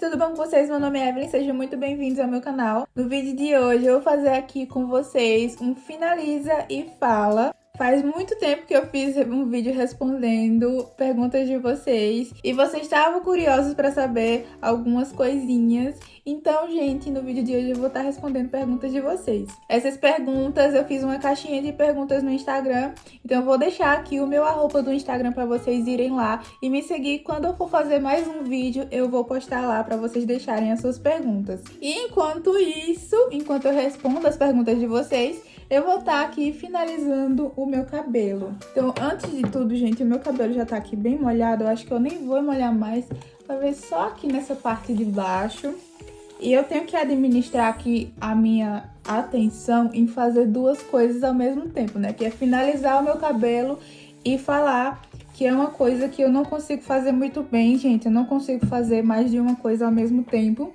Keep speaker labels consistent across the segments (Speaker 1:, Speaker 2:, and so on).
Speaker 1: tudo bom com vocês? Meu nome é Evelyn, sejam muito bem-vindos ao meu canal. No vídeo de hoje eu vou fazer aqui com vocês um finaliza e fala. Faz muito tempo que eu fiz um vídeo respondendo perguntas de vocês e vocês estavam curiosos para saber algumas coisinhas. Então, gente, no vídeo de hoje eu vou estar respondendo perguntas de vocês. Essas perguntas, eu fiz uma caixinha de perguntas no Instagram, então eu vou deixar aqui o meu arroba do Instagram para vocês irem lá e me seguir. Quando eu for fazer mais um vídeo, eu vou postar lá para vocês deixarem as suas perguntas. E enquanto isso, enquanto eu respondo as perguntas de vocês, eu vou estar aqui finalizando o meu cabelo. Então, antes de tudo, gente, o meu cabelo já tá aqui bem molhado. Eu acho que eu nem vou molhar mais. Talvez só aqui nessa parte de baixo. E eu tenho que administrar aqui a minha atenção em fazer duas coisas ao mesmo tempo, né? Que é finalizar o meu cabelo e falar, que é uma coisa que eu não consigo fazer muito bem, gente. Eu não consigo fazer mais de uma coisa ao mesmo tempo.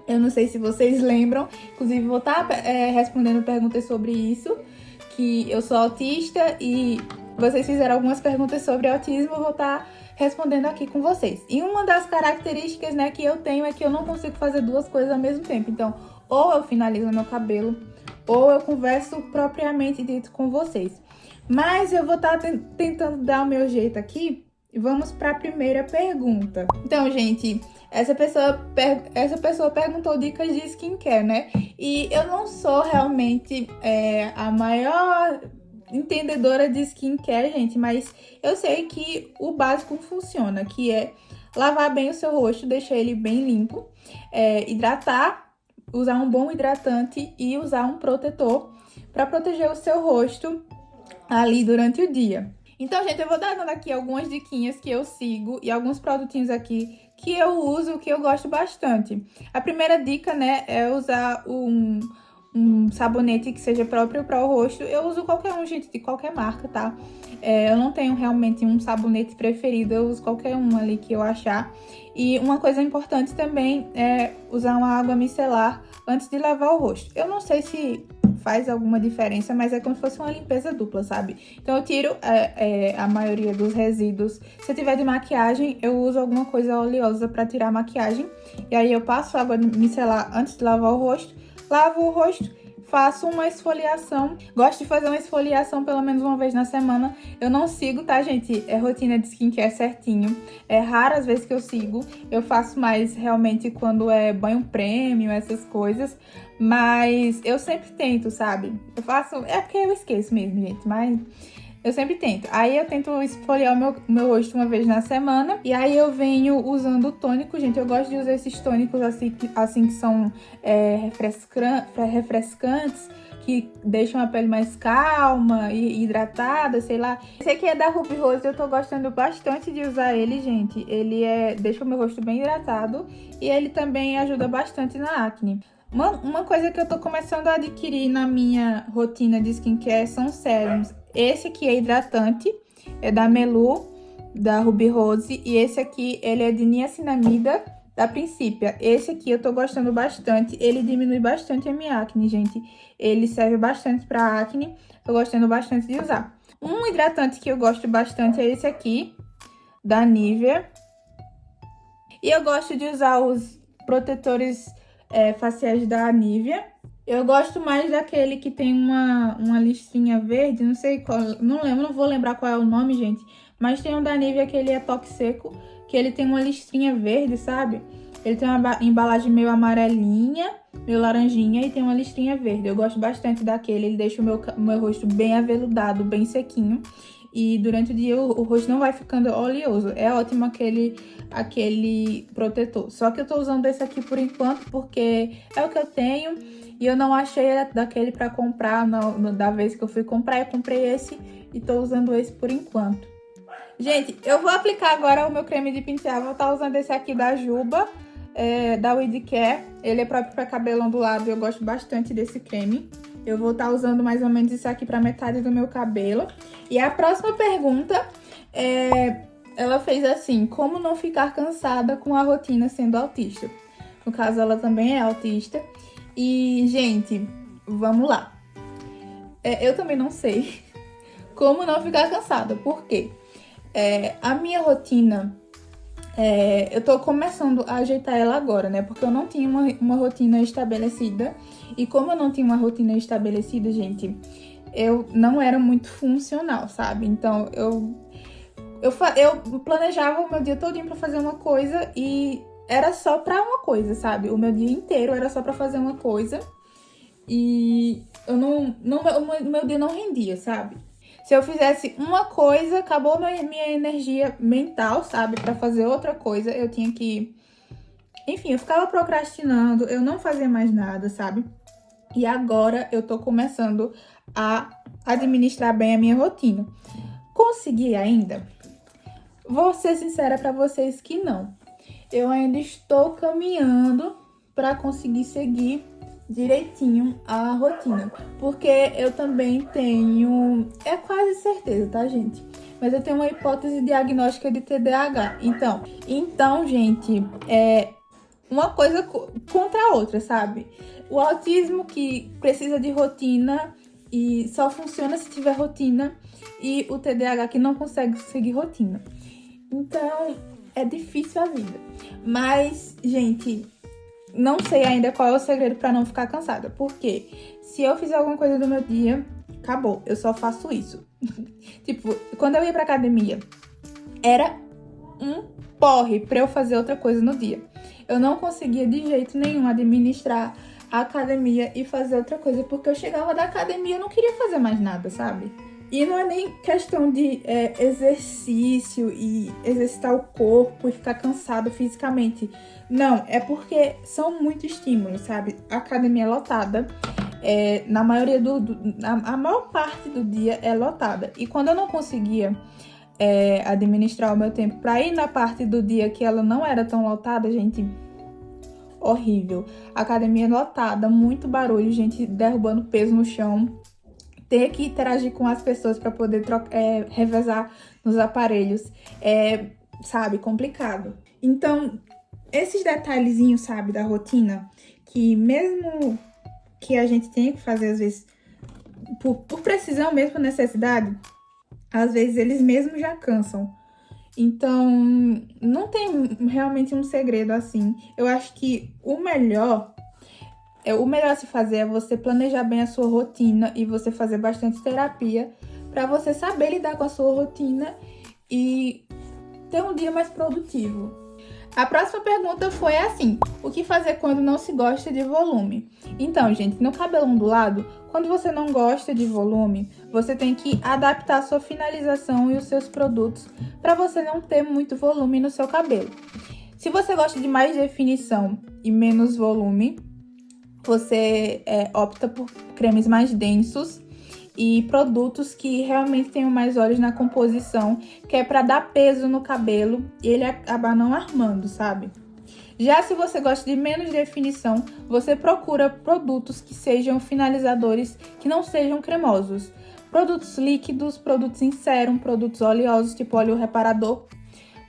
Speaker 1: Eu não sei se vocês lembram, inclusive vou estar respondendo perguntas sobre isso, que eu sou autista e vocês fizeram algumas perguntas sobre autismo, eu vou estar respondendo aqui com vocês. E uma das características, né, que eu tenho é que eu não consigo fazer duas coisas ao mesmo tempo. Então, ou eu finalizo meu cabelo, ou eu converso propriamente dito com vocês. Mas eu vou estar tentando dar o meu jeito aqui. E vamos para a primeira pergunta. Então, gente, essa pessoa perguntou dicas de skincare, né? E eu não sou realmente a maior entendedora de skincare, gente, mas eu sei que o básico funciona, que é lavar bem o seu rosto, deixar ele bem limpo, hidratar, usar um bom hidratante e usar um protetor para proteger o seu rosto ali durante o dia. Então, gente, eu vou dando aqui algumas diquinhas que eu sigo e alguns produtinhos aqui que eu uso, que eu gosto bastante. A primeira dica, né, é usar um sabonete que seja próprio para o rosto. Eu uso qualquer um, gente, de qualquer marca, tá? Eu não tenho realmente um sabonete preferido, eu uso qualquer um ali que eu achar. E uma coisa importante também é usar uma água micelar antes de lavar o rosto. Eu não sei se faz alguma diferença, mas é como se fosse uma limpeza dupla, sabe? Então eu tiro a maioria dos resíduos. Se eu tiver de maquiagem, eu uso alguma coisa oleosa para tirar a maquiagem. E aí eu passo água micelar antes de lavar o rosto, lavo o rosto, faço uma esfoliação. Gosto de fazer uma esfoliação pelo menos uma vez na semana. Eu não sigo, tá, gente? É rotina de skincare certinho. É raro as vezes que eu sigo. Eu faço mais realmente quando é banho premium, essas coisas. Mas eu sempre tento, sabe? Eu faço... É porque eu esqueço mesmo, gente. Mas eu sempre tento. Aí eu tento esfoliar o meu rosto uma vez na semana. E aí eu venho usando o tônico, gente. Eu gosto de usar esses tônicos assim que são refrescantes, que deixam a pele mais calma e hidratada, sei lá. Esse aqui é da Ruby Rose, eu tô gostando bastante de usar ele, gente. Ele deixa o meu rosto bem hidratado e ele também ajuda bastante na acne. Uma coisa que eu tô começando a adquirir na minha rotina de skincare são sérums. Esse aqui é hidratante, é da Melu, da Ruby Rose. E esse aqui, ele é de niacinamida, da Principia. Esse aqui eu tô gostando bastante, ele diminui bastante a minha acne, gente. Ele serve bastante pra acne, tô gostando bastante de usar. Um hidratante que eu gosto bastante é esse aqui, da Nivea. E eu gosto de usar os protetores faciais da Nivea. Eu gosto mais daquele que tem uma listrinha verde, não sei qual, não vou lembrar qual é o nome, gente. Mas tem um da Nivea que ele é toque seco, que ele tem uma listrinha verde, sabe? Ele tem uma embalagem meio amarelinha, meio laranjinha e tem uma listrinha verde. Eu gosto bastante daquele, ele deixa o meu rosto bem aveludado, bem sequinho. E durante o dia o rosto não vai ficando oleoso. É ótimo aquele protetor. Só que eu tô usando esse aqui por enquanto, porque é o que eu tenho. E eu não achei daquele pra comprar da vez que eu fui comprar. Eu comprei esse e tô usando esse por enquanto. Gente, eu vou aplicar agora o meu creme de pentear. Vou estar usando esse aqui da Juba, da Weed Care. Ele é próprio pra cabelo ondulado e eu gosto bastante desse creme. Eu vou estar usando mais ou menos isso aqui para metade do meu cabelo. E a próxima pergunta, ela fez assim: como não ficar cansada com a rotina sendo autista? No caso, ela também é autista. E, gente, vamos lá. Eu também não sei como não ficar cansada. Por quê? A minha rotina eu tô começando a ajeitar ela agora, né? Porque eu não tinha uma rotina estabelecida. E como eu não tinha uma rotina estabelecida, gente, eu não era muito funcional, sabe? Então, eu planejava o meu dia todinho pra fazer uma coisa e era só pra uma coisa, sabe? O meu dia inteiro era só pra fazer uma coisa e o meu dia não rendia, sabe? Se eu fizesse uma coisa, acabou minha energia mental, sabe? Pra fazer outra coisa, eu tinha que... Enfim, eu ficava procrastinando, eu não fazia mais nada, sabe? E agora eu tô começando a administrar bem a minha rotina. Consegui ainda? Vou ser sincera pra vocês que não. Eu ainda estou caminhando pra conseguir seguir direitinho a rotina. Porque eu também tenho... É quase certeza, tá, gente? Mas eu tenho uma hipótese diagnóstica de TDAH. Então, gente, uma coisa contra a outra, sabe? O autismo que precisa de rotina e só funciona se tiver rotina, e o TDAH que não consegue seguir rotina. Então, é difícil a vida. Mas, gente, não sei ainda qual é o segredo pra não ficar cansada. Porque se eu fizer alguma coisa do meu dia, acabou. Eu só faço isso. Tipo, quando eu ia pra academia, era um porre pra eu fazer outra coisa no dia. Eu não conseguia de jeito nenhum administrar a academia e fazer outra coisa, porque eu chegava da academia e não queria fazer mais nada, sabe? E não é nem questão de exercício e exercitar o corpo e ficar cansado fisicamente. Não, é porque são muitos estímulos, sabe? A academia é lotada. Na maioria a maior parte do dia é lotada. E quando eu não conseguia administrar o meu tempo pra ir na parte do dia que ela não era tão lotada, gente, horrível. Academia lotada, muito barulho, gente derrubando peso no chão, ter que interagir com as pessoas para poder revezar nos aparelhos, sabe, complicado. Então, esses detalhezinhos, sabe, da rotina, que mesmo que a gente tenha que fazer, às vezes, por precisão mesmo, por necessidade, às vezes eles mesmos já cansam. Então, não tem realmente um segredo assim. Eu acho que o melhor a se fazer é você planejar bem a sua rotina e você fazer bastante terapia para você saber lidar com a sua rotina e ter um dia mais produtivo. A próxima pergunta foi assim: o que fazer quando não se gosta de volume? Então, gente, no cabelo ondulado, quando você não gosta de volume, você tem que adaptar a sua finalização e os seus produtos para você não ter muito volume no seu cabelo. Se você gosta de mais definição e menos volume, você opta por cremes mais densos e produtos que realmente tenham mais óleos na composição, que é para dar peso no cabelo e ele acabar não armando, sabe? Já se você gosta de menos definição, você procura produtos que sejam finalizadores, que não sejam cremosos. Produtos líquidos, produtos em sérum, produtos oleosos, tipo óleo reparador,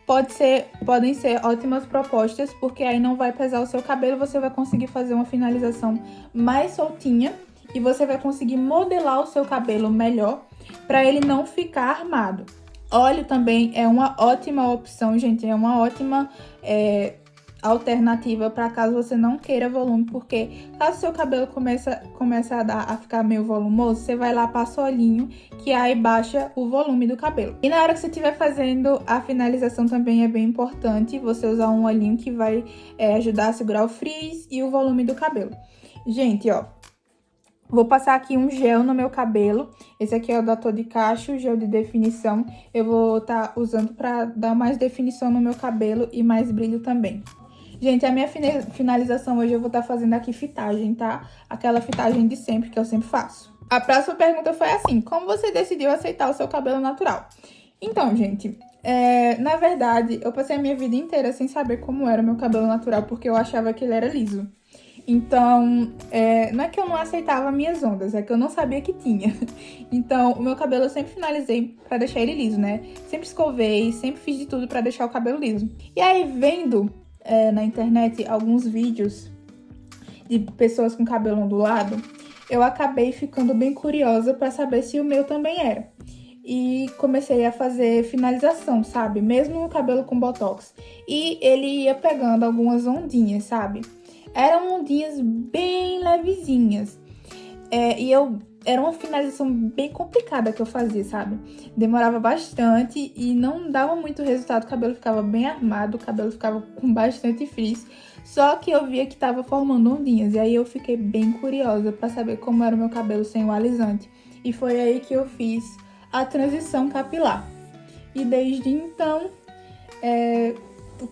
Speaker 1: podem ser ótimas propostas, porque aí não vai pesar o seu cabelo, você vai conseguir fazer uma finalização mais soltinha e você vai conseguir modelar o seu cabelo melhor para ele não ficar armado. Óleo também é uma ótima opção, gente, é uma ótima alternativa para caso você não queira volume, porque caso seu cabelo começa a ficar meio volumoso, você vai lá, passa o olhinho, que aí baixa o volume do cabelo. E na hora que você estiver fazendo a finalização também é bem importante você usar um olhinho que vai ajudar a segurar o frizz e o volume do cabelo. Gente, ó, vou passar aqui um gel no meu cabelo. Esse aqui é o da Tô de Cacho, gel de definição. Eu vou estar usando para dar mais definição no meu cabelo e mais brilho também. Gente, a minha finalização hoje eu vou estar fazendo aqui fitagem, tá? Aquela fitagem de sempre, que eu sempre faço. A próxima pergunta foi assim: como você decidiu aceitar o seu cabelo natural? Então, gente, na verdade, eu passei a minha vida inteira sem saber como era o meu cabelo natural, porque eu achava que ele era liso. Então, não é que eu não aceitava minhas ondas, é que eu não sabia que tinha. Então, o meu cabelo eu sempre finalizei pra deixar ele liso, né? Sempre escovei, sempre fiz de tudo pra deixar o cabelo liso. E aí, vendo na internet alguns vídeos de pessoas com cabelo ondulado, eu acabei ficando bem curiosa pra saber se o meu também era. e comecei a fazer finalização, sabe? Mesmo no cabelo com botox. E ele ia pegando algumas ondinhas, sabe? Eram ondinhas bem levezinhas. Era uma finalização bem complicada que eu fazia, sabe? Demorava bastante e não dava muito resultado. O cabelo ficava bem armado, o cabelo ficava com bastante frizz. Só que eu via que tava formando ondinhas. E aí eu fiquei bem curiosa pra saber como era o meu cabelo sem o alisante. E foi aí que eu fiz a transição capilar. E desde então,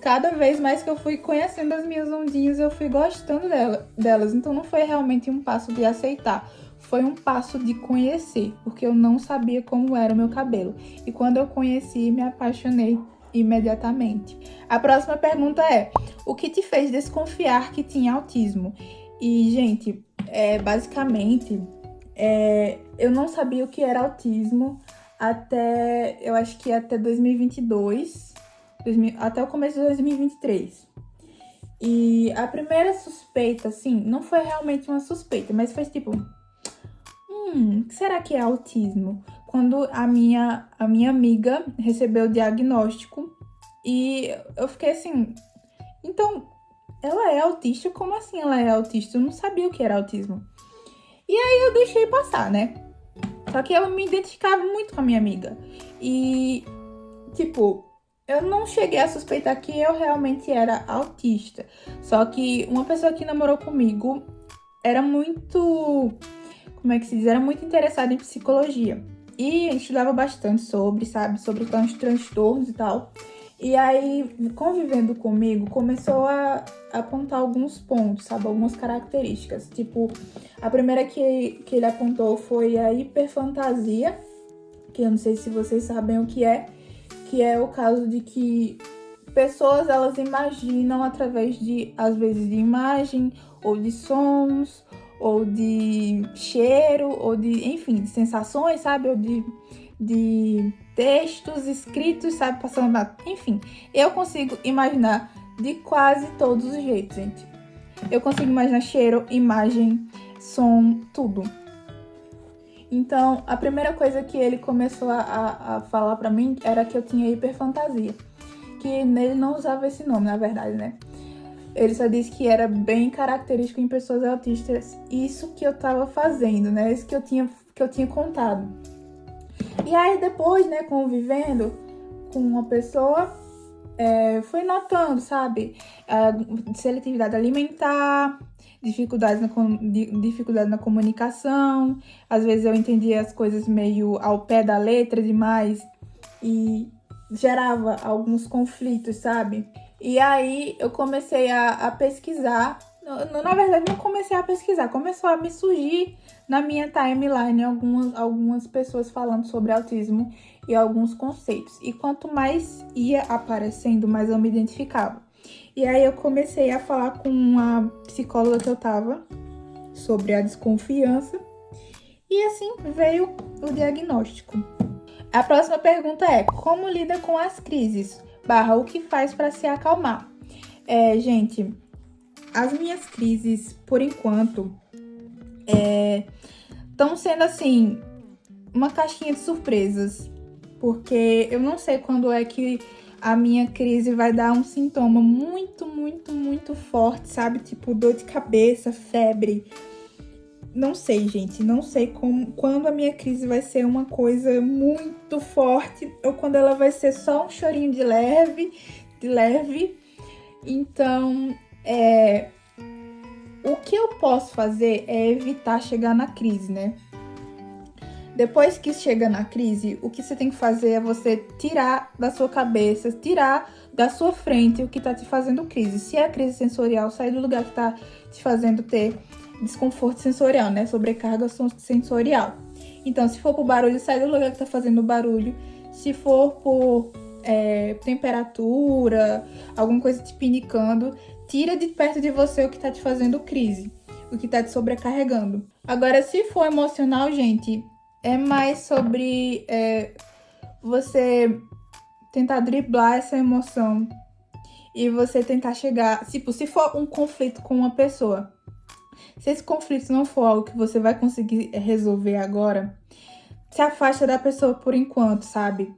Speaker 1: cada vez mais que eu fui conhecendo as minhas ondinhas, eu fui gostando delas. Então não foi realmente um passo de aceitar. Foi um passo de conhecer, porque eu não sabia como era o meu cabelo. E quando eu conheci, me apaixonei imediatamente. A próxima pergunta é: o que te fez desconfiar que tinha autismo? E, gente, basicamente, eu não sabia o que era autismo eu acho que até 2022, até o começo de 2023. E a primeira suspeita, assim, não foi realmente uma suspeita, mas foi tipo... o que será que é autismo? Quando a minha amiga recebeu o diagnóstico e eu fiquei assim, então, ela é autista? Como assim ela é autista? Eu não sabia o que era autismo. E aí eu deixei passar, né? Só que eu me identificava muito com a minha amiga. E, tipo, eu não cheguei a suspeitar que eu realmente era autista. Só que uma pessoa que namorou comigo era muito... como é que se diz? Era muito interessada em psicologia. E estudava bastante sobre os transtornos e tal. E aí, convivendo comigo, começou a apontar alguns pontos, sabe? Algumas características. Tipo, a primeira que ele apontou foi a hiperfantasia, que eu não sei se vocês sabem o que é o caso de que pessoas, elas imaginam através de, às vezes, de imagem ou de sons, ou de cheiro, ou de, enfim, de sensações, sabe? Ou de textos escritos, sabe? Passando na... Enfim, eu consigo imaginar de quase todos os jeitos, gente. Eu consigo imaginar cheiro, imagem, som, tudo. Então, a primeira coisa que ele começou a falar pra mim era que eu tinha hiperfantasia. Que ele não usava esse nome, na verdade, né? Ele só disse que era bem característico em pessoas autistas. Isso que eu tava fazendo, né? Isso que eu tinha contado. E aí depois, né, convivendo com uma pessoa, fui notando, sabe? Seletividade alimentar, dificuldade na comunicação. Às vezes eu entendia as coisas meio ao pé da letra demais e gerava alguns conflitos, sabe? E aí eu comecei a pesquisar. Na verdade, não comecei a pesquisar. Começou a me surgir na minha timeline algumas pessoas falando sobre autismo e alguns conceitos. E quanto mais ia aparecendo, mais eu me identificava. E aí eu comecei a falar com uma psicóloga que eu tava sobre a desconfiança. E assim veio o diagnóstico. A próxima pergunta é: como lida com as crises? O que faz para se acalmar? Gente, as minhas crises, por enquanto, estão sendo, assim, uma caixinha de surpresas. Porque eu não sei quando é que a minha crise vai dar um sintoma muito, muito, muito forte, sabe? Tipo, dor de cabeça, febre. Não sei, gente. Não sei quando a minha crise vai ser uma coisa muito forte ou quando ela vai ser só um chorinho de leve. Então, o que eu posso fazer é evitar chegar na crise, né? Depois que chega na crise, o que você tem que fazer é você tirar da sua cabeça, tirar da sua frente o que tá te fazendo crise. Se é crise sensorial, sair do lugar que tá te fazendo ter desconforto sensorial, né? Sobrecarga sensorial. Então, se for por barulho, sai do lugar que tá fazendo barulho. Se for por temperatura, alguma coisa te pinicando, tira de perto de você o que tá te fazendo crise, o que tá te sobrecarregando. Agora, se for emocional, gente, é mais sobre você tentar driblar essa emoção e você tentar chegar... Tipo, se for um conflito com uma pessoa, se esse conflito não for algo que você vai conseguir resolver agora, se afasta da pessoa por enquanto, sabe?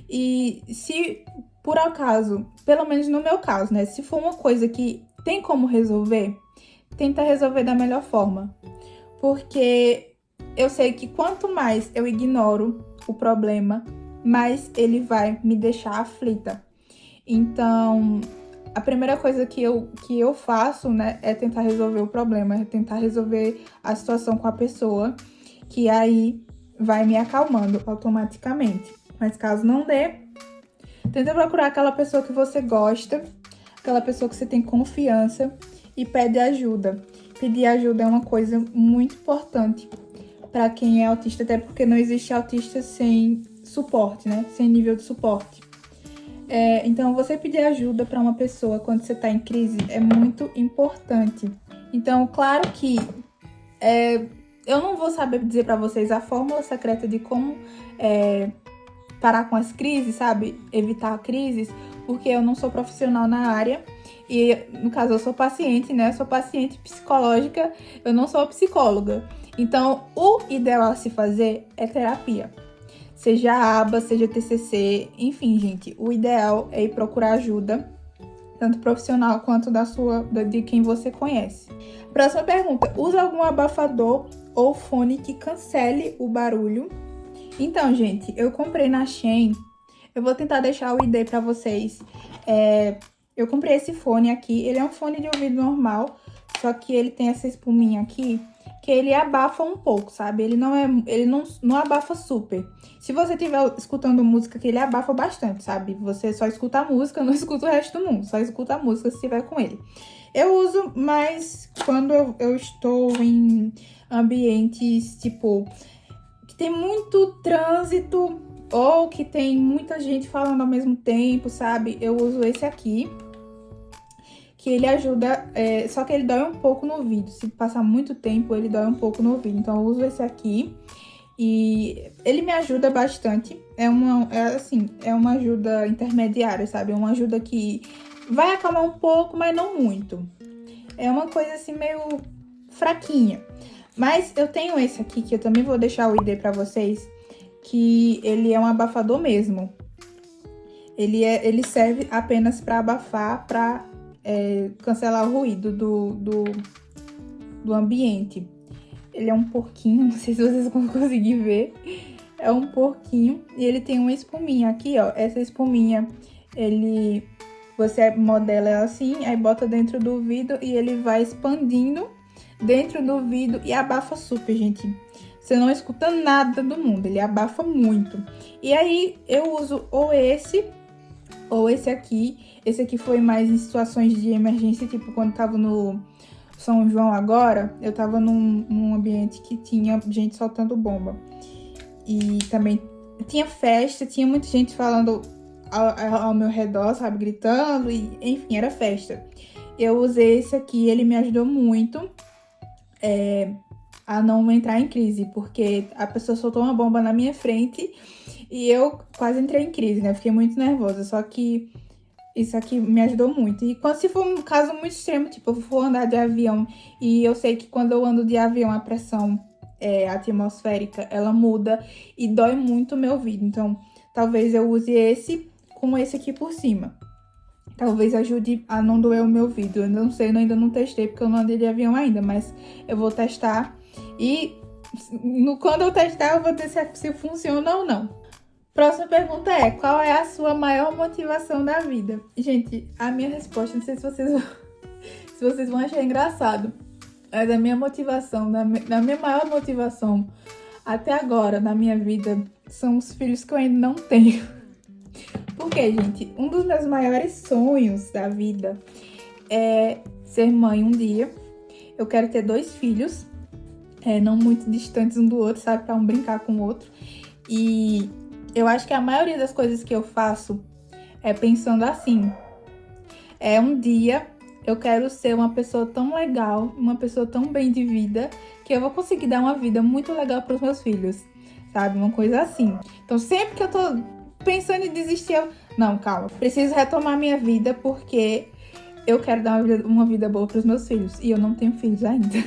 Speaker 1: E se por acaso, pelo menos no meu caso, né? Se for uma coisa que tem como resolver, tenta resolver da melhor forma. Porque eu sei que quanto mais eu ignoro o problema, mais ele vai me deixar aflita. Então, a primeira coisa que eu faço, né, é tentar resolver o problema, é tentar resolver a situação com a pessoa, que aí vai me acalmando automaticamente. Mas caso não dê, tenta procurar aquela pessoa que você gosta, aquela pessoa que você tem confiança e pede ajuda. Pedir ajuda é uma coisa muito importante para quem é autista, até porque não existe autista sem suporte, né? Sem nível de suporte. Então, você pedir ajuda para uma pessoa quando você está em crise é muito importante. Então, claro que eu não vou saber dizer para vocês a fórmula secreta de como parar com as crises, sabe? Evitar crises, porque eu não sou profissional na área. E, no caso, eu sou paciente, né? Eu sou paciente psicológica, eu não sou psicóloga. Então, o ideal a se fazer é terapia. Seja ABA, seja TCC, enfim, gente. O ideal é ir procurar ajuda, tanto profissional quanto de quem você conhece. Próxima pergunta. Usa algum abafador ou fone que cancele o barulho? Então, gente, eu comprei na Shein. Eu vou tentar deixar o ID pra vocês. Eu comprei esse fone aqui. Ele é um fone de ouvido normal, só que ele tem essa espuminha aqui, que ele abafa um pouco, sabe? Ele não abafa super. Se você estiver escutando música, que ele abafa bastante, sabe? Você só escuta a música, não escuta o resto do mundo. Só escuta a música se estiver com ele. Eu uso mais quando eu estou em ambientes, tipo, que tem muito trânsito ou que tem muita gente falando ao mesmo tempo, sabe? Eu uso esse aqui, que ele ajuda, só que ele dói um pouco no ouvido. Se passar muito tempo, ele dói um pouco no ouvido. Então, eu uso esse aqui e ele me ajuda bastante. É uma ajuda intermediária, sabe? É uma ajuda que vai acalmar um pouco, mas não muito. É uma coisa assim meio fraquinha. Mas eu tenho esse aqui, que eu também vou deixar o ID pra vocês, que ele é um abafador mesmo. Ele serve apenas pra abafar, pra cancelar o ruído do ambiente. Ele é um porquinho, não sei se vocês vão conseguir ver. É um porquinho e ele tem uma espuminha aqui, ó. Essa espuminha, você modela ela assim, aí bota dentro do ouvido e ele vai expandindo dentro do ouvido e abafa super, gente. Você não escuta nada do mundo, ele abafa muito. E aí eu uso ou esse aqui. Esse aqui foi mais em situações de emergência, tipo quando tava no São João agora, eu tava num ambiente que tinha gente soltando bomba. E também tinha festa, tinha muita gente falando ao meu redor, sabe, gritando, e enfim, era festa. Eu usei esse aqui, ele me ajudou muito a não entrar em crise, porque a pessoa soltou uma bomba na minha frente e eu quase entrei em crise, né? Eu fiquei muito nervosa, só que isso aqui me ajudou muito. E se for um caso muito extremo, tipo, eu for andar de avião, e eu sei que quando eu ando de avião, a pressão atmosférica, ela muda e dói muito o meu ouvido. Então, talvez eu use esse com esse aqui por cima. Talvez ajude a não doer o meu ouvido. Eu não sei, eu ainda não testei, porque eu não andei de avião ainda, mas eu vou testar. E quando eu testar, eu vou ver se funciona ou não. Próxima pergunta é: qual é a sua maior motivação da vida? Gente, a minha resposta, não sei se vocês vão achar engraçado, mas a minha motivação, a minha maior motivação até agora na minha vida são os filhos que eu ainda não tenho. Porque, gente, um dos meus maiores sonhos da vida é ser mãe um dia. Eu quero ter 2 filhos, não muito distantes um do outro, sabe? Pra um brincar com o outro. E eu acho que a maioria das coisas que eu faço é pensando assim. Um dia eu quero ser uma pessoa tão legal, uma pessoa tão bem de vida, que eu vou conseguir dar uma vida muito legal pros meus filhos, sabe? Uma coisa assim. Então, sempre que eu tô pensando em desistir, não, calma. Preciso retomar minha vida, porque eu quero dar uma vida boa pros meus filhos. E eu não tenho filhos ainda.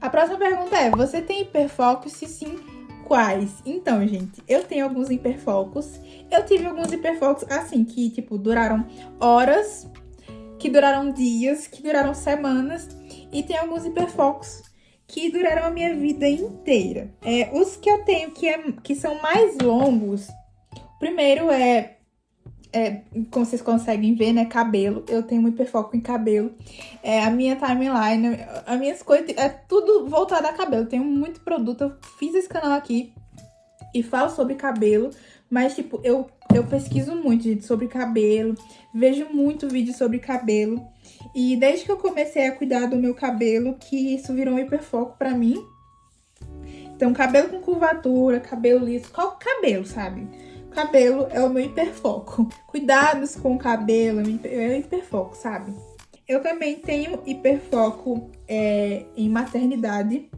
Speaker 1: A próxima pergunta é: você tem hiperfoco? Se sim, Quais? Então, gente, eu tenho alguns hiperfocos. Eu tive alguns hiperfocos, assim, que, tipo, duraram horas, que duraram dias, que duraram semanas. E tem alguns hiperfocos que duraram a minha vida inteira. Os que eu tenho que são mais longos, primeiro como vocês conseguem ver, né, cabelo. Eu tenho um hiperfoco em cabelo. A minha timeline, as minhas coisas, é tudo voltado a cabelo. Eu tenho muito produto, eu fiz esse canal aqui e falo sobre cabelo. Mas, tipo, eu pesquiso muito, gente, sobre cabelo. Vejo muito vídeo sobre cabelo. E desde que eu comecei a cuidar do meu cabelo, que isso virou um hiperfoco pra mim. Então, cabelo com curvatura, cabelo liso, qual cabelo, sabe? Cabelo é o meu hiperfoco. Cuidados com o cabelo é o hiperfoco, sabe? Eu também tenho hiperfoco em maternidade.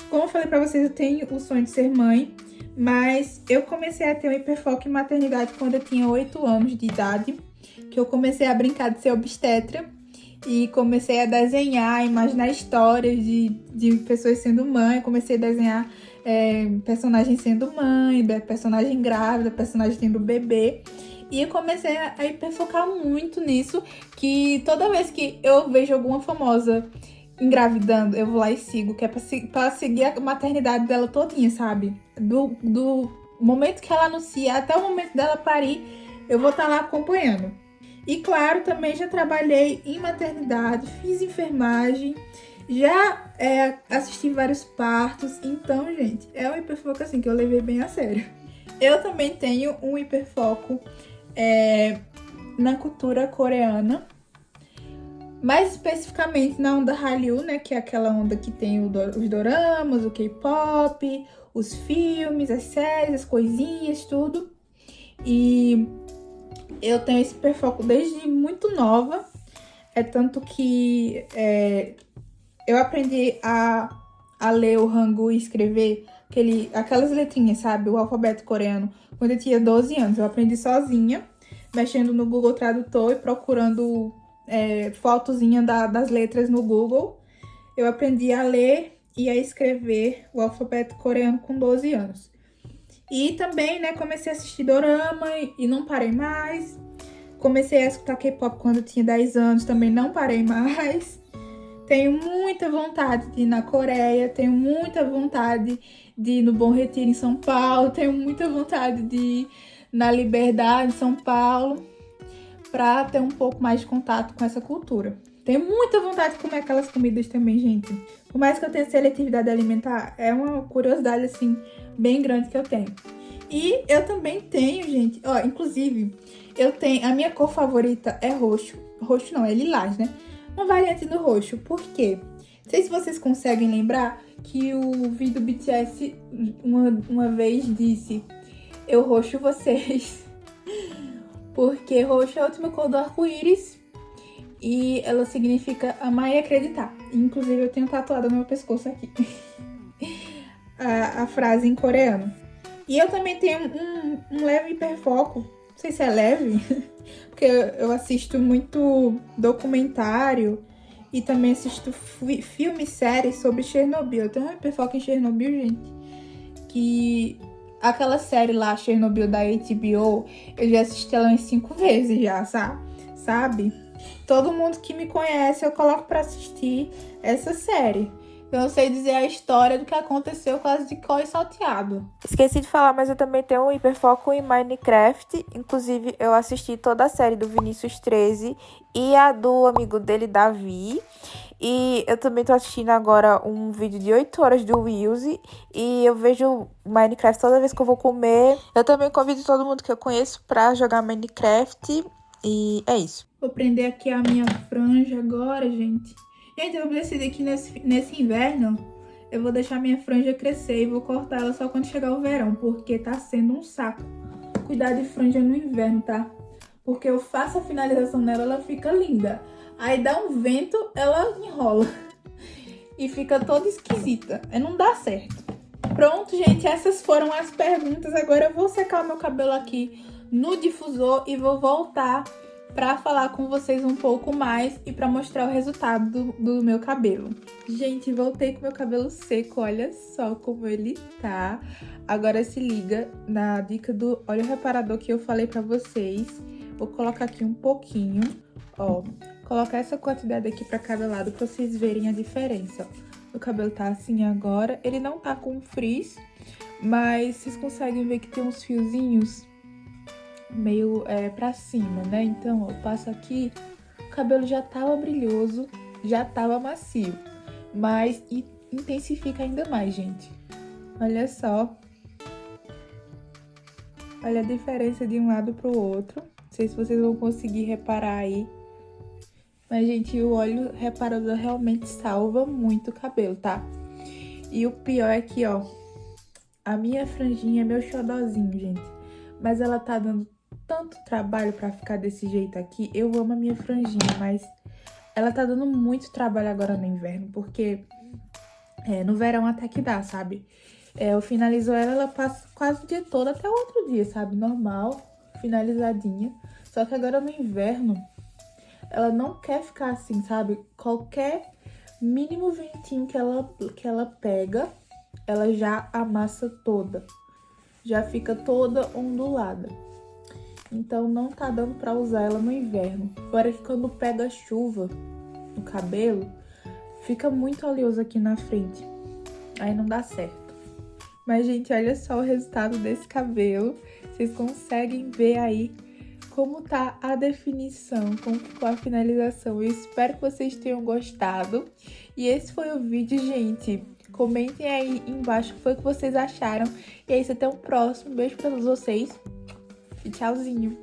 Speaker 1: Como eu falei pra vocês, eu tenho o sonho de ser mãe. Mas eu comecei a ter um hiperfoco em maternidade quando eu tinha 8 anos de idade. Que eu comecei a brincar de ser obstetra. E comecei a desenhar, imaginar histórias de pessoas sendo mãe. Comecei a desenhar personagem sendo mãe, personagem grávida, personagem tendo bebê. E eu comecei a hiperfocar muito nisso, que toda vez que eu vejo alguma famosa engravidando, eu vou lá e sigo, que é pra seguir a maternidade dela todinha, sabe? Do momento que ela anuncia até o momento dela parir, eu vou estar lá acompanhando. E claro, também já trabalhei em maternidade, fiz enfermagem, já assisti vários partos. Então, gente, é um hiperfoco assim que eu levei bem a sério. Eu também tenho um hiperfoco na cultura coreana, mais especificamente na onda Hallyu, né, que é aquela onda que tem os doramas, o K-pop, os filmes, as séries, as coisinhas, tudo. E eu tenho esse hiperfoco desde muito nova. Tanto que eu aprendi a ler o Hangul e escrever aquelas letrinhas, sabe? O alfabeto coreano. Quando eu tinha 12 anos, eu aprendi sozinha, mexendo no Google Tradutor e procurando fotozinha das letras no Google. Eu aprendi a ler e a escrever o alfabeto coreano com 12 anos. E também, né, comecei a assistir dorama e não parei mais. Comecei a escutar K-pop quando eu tinha 10 anos, também não parei mais. Tenho muita vontade de ir na Coreia, tenho muita vontade de ir no Bom Retiro em São Paulo, tenho muita vontade de ir na Liberdade em São Paulo, para ter um pouco mais de contato com essa cultura. Tenho muita vontade de comer aquelas comidas também, gente. Por mais que eu tenha seletividade alimentar, é uma curiosidade, assim, bem grande que eu tenho. E eu também tenho, gente, inclusive, eu tenho, a minha cor favorita é roxo. Roxo não, é lilás, né? Uma variante do roxo. Por quê? Não sei se vocês conseguem lembrar que o vídeo do BTS uma vez disse: eu roxo vocês. Porque roxo é a última cor do arco-íris e ela significa amar e acreditar. Inclusive, eu tenho tatuado no meu pescoço aqui a frase em coreano. E eu também tenho um leve hiperfoco, não sei se é leve, porque eu assisto muito documentário e também assisto filmes, séries sobre Chernobyl. Eu tenho um hiperfoco em Chernobyl, gente, que aquela série lá, Chernobyl, da HBO, eu já assisti ela umas 5 vezes já, sabe? Todo mundo que me conhece, eu coloco pra assistir essa série. Eu sei dizer a história do que aconteceu quase de cor e salteado.
Speaker 2: Esqueci de falar, mas eu também tenho um hiperfoco em Minecraft. Inclusive, eu assisti toda a série do Vinícius 13 e a do amigo dele, Davi. E eu também tô assistindo agora um vídeo de 8 horas do Wilzy. E eu vejo Minecraft toda vez que eu vou comer. Eu também convido todo mundo que eu conheço pra jogar Minecraft. E é isso.
Speaker 1: Vou prender aqui a minha franja agora, gente. Gente, eu decidi que nesse inverno eu vou deixar minha franja crescer e vou cortar ela só quando chegar o verão, porque tá sendo um saco cuidar de franja no inverno, tá? Porque eu faço a finalização nela, ela fica linda. Aí dá um vento, ela enrola e fica toda esquisita. Aí não dá certo. Pronto, gente, essas foram as perguntas. Agora eu vou secar o meu cabelo aqui no difusor e vou voltar pra falar com vocês um pouco mais e pra mostrar o resultado do meu cabelo. Gente, voltei com meu cabelo seco, olha só como ele tá. Agora se liga na dica do óleo reparador que eu falei pra vocês. Vou colocar aqui um pouquinho, ó. Colocar essa quantidade aqui pra cada lado pra vocês verem a diferença. O cabelo tá assim agora, ele não tá com frizz, mas vocês conseguem ver que tem uns fiozinhos meio pra cima, né? Então, eu passo aqui, o cabelo já tava brilhoso, já tava macio, mas intensifica ainda mais, gente. Olha só. Olha a diferença de um lado pro outro. Não sei se vocês vão conseguir reparar aí. Mas, gente, o óleo reparador realmente salva muito o cabelo, tá? E o pior é que, ó, a minha franjinha é meu xodozinho, gente. Mas ela tá dando tanto trabalho pra ficar desse jeito aqui. Eu amo a minha franjinha, mas ela tá dando muito trabalho agora no inverno. Porque no verão até que dá, sabe? Eu finalizo ela passa quase o dia todo, até o outro dia, sabe? Normal, finalizadinha. Só que agora no inverno, ela não quer ficar assim, sabe? Qualquer mínimo ventinho que ela pega, ela já amassa toda. Já fica toda ondulada. Então, não tá dando pra usar ela no inverno. Fora que quando pega chuva no cabelo, fica muito oleoso aqui na frente. Aí não dá certo. Mas, gente, olha só o resultado desse cabelo. Vocês conseguem ver aí como tá a definição, como ficou a finalização. Eu espero que vocês tenham gostado. E esse foi o vídeo, gente. Comentem aí embaixo o que foi que vocês acharam. E é isso, até o próximo. Beijo pra todos vocês. E tchauzinho.